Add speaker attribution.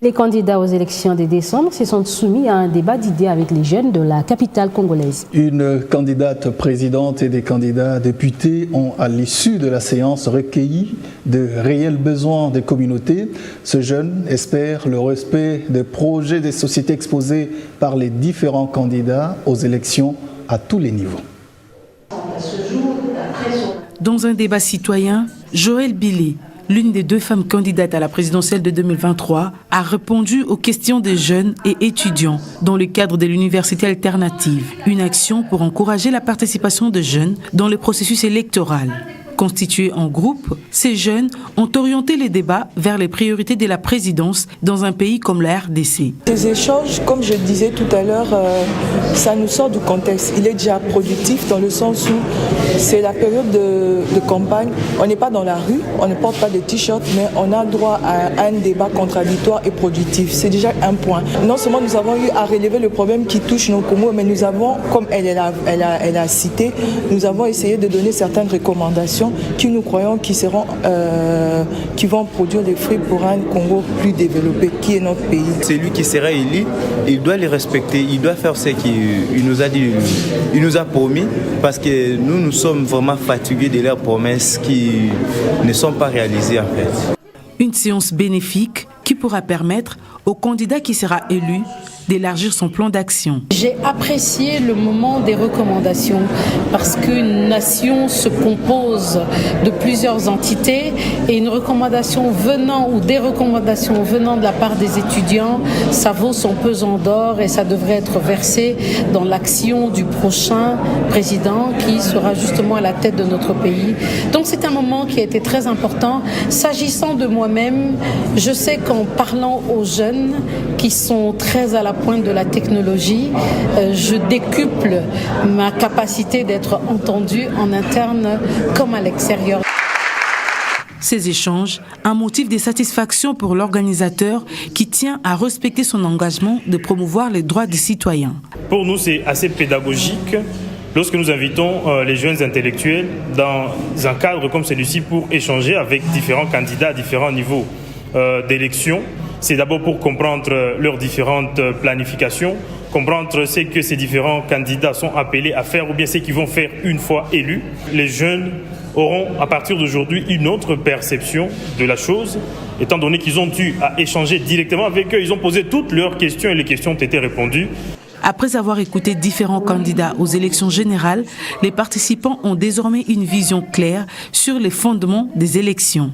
Speaker 1: Les candidats aux élections de décembre se sont soumis à un débat d'idées avec les jeunes de la capitale congolaise.
Speaker 2: Une candidate présidente et des candidats députés ont, à l'issue de la séance, recueilli de réels besoins des communautés. Ce jeune espère le respect des projets des sociétés exposés par les différents candidats aux élections à tous les niveaux.
Speaker 3: Dans un débat citoyen, Joël Billet, l'une des deux femmes candidates à la présidentielle de 2023, a répondu aux questions des jeunes et étudiants dans le cadre de l'université alternative, une action pour encourager la participation des jeunes dans le processus électoral. Constitués en groupe, ces jeunes ont orienté les débats vers les priorités de la présidence dans un pays comme la RDC.
Speaker 4: Ces échanges, comme je le disais tout à l'heure, ça nous sort du contexte. Il est déjà productif dans le sens où c'est la période de campagne. On n'est pas dans la rue, on ne porte pas de t-shirt, mais on a droit à un débat contradictoire et productif. C'est déjà un point. Non seulement nous avons eu à relever le problème qui touche nos Congos, mais nous avons, comme elle a cité, nous avons essayé de donner certaines recommandations qui nous croyons qui vont produire des fruits pour un Congo plus développé, qui est notre pays.
Speaker 5: C'est lui qui sera élu, il doit les respecter, il doit faire ce qu'il nous a dit, il nous a promis, parce que nous sommes vraiment fatigués de leurs promesses qui ne sont pas réalisées en fait.
Speaker 3: Une séance bénéfique qui pourra permettre au candidat qui sera élu d'élargir son plan d'action.
Speaker 6: J'ai apprécié le moment des recommandations parce qu'une nation se compose de plusieurs entités et une recommandation venant ou des recommandations venant de la part des étudiants, ça vaut son pesant d'or et ça devrait être versé dans l'action du prochain président qui sera justement à la tête de notre pays. Donc c'est un moment qui a été très important. S'agissant de moi-même, je sais qu'en parlant aux jeunes qui sont très à la pointe de la technologie, je décuple ma capacité d'être entendue en interne comme à l'extérieur.
Speaker 3: Ces échanges, un motif de satisfaction pour l'organisateur qui tient à respecter son engagement de promouvoir les droits des citoyens.
Speaker 7: Pour nous, c'est assez pédagogique lorsque nous invitons les jeunes intellectuels dans un cadre comme celui-ci pour échanger avec différents candidats à différents niveaux d'élection. C'est d'abord pour comprendre leurs différentes planifications, comprendre ce que ces différents candidats sont appelés à faire ou bien ce qu'ils vont faire une fois élus. Les jeunes auront à partir d'aujourd'hui une autre perception de la chose, étant donné qu'ils ont dû échanger directement avec eux. Ils ont posé toutes leurs questions et les questions ont été répondues.
Speaker 3: Après avoir écouté différents candidats aux élections générales, les participants ont désormais une vision claire sur les fondements des élections.